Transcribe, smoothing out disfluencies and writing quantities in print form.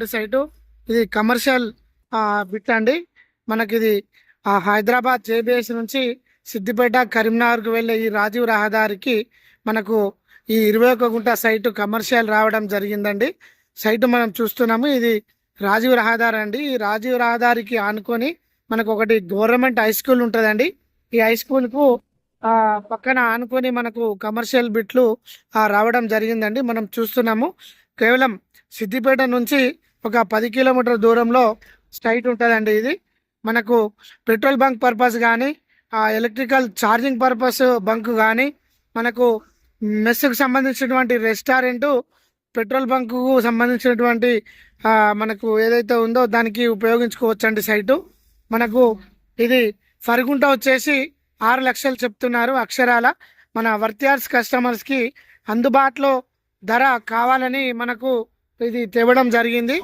Site ఇది commercial bit అండి. మనకి ఇది హైదరాబాద్ జేబీఎస్ నుంచి సిద్దిపేట కరీంనగర్కు వెళ్ళే ఈ రాజీవ్ రహదారికి మనకు ఈ 21 గుంట సైటు కమర్షియల్ రావడం జరిగిందండి. సైటు మనం చూస్తున్నాము. ఇది రాజీవ్ రహదారి అండి. ఈ రాజీవ్ రహదారికి ఆనుకొని మనకు ఒకటి గవర్నమెంట్ హై స్కూల్ ఉంటుందండి. ఈ హై స్కూల్కు పక్కన ఆనుకొని మనకు కమర్షియల్ బిట్లు రావడం జరిగిందండి. మనం చూస్తున్నాము. కేవలం సిద్దిపేట నుంచి ఒక 10 కిలోమీటర్ దూరంలో స్ట్రైట్ ఉంటుందండి. ఇది మనకు పెట్రోల్ బంక్ పర్పస్ కానీ ఎలక్ట్రికల్ ఛార్జింగ్ పర్పస్ బంక్ కానీ మనకు మెస్కు సంబంధించినటువంటి రెస్టారెంటు పెట్రోల్ బంకు సంబంధించినటువంటి మనకు ఏదైతే ఉందో దానికి ఉపయోగించుకోవచ్చండి. సైటు మనకు ఇది ఫరుగుంట వచ్చేసి 6 లక్షలు చెప్తున్నారు అక్షరాల. మన వర్తియార్స్ కస్టమర్స్కి అందుబాటులో ధర కావాలని మనకు ఇది తేవడం జరిగింది.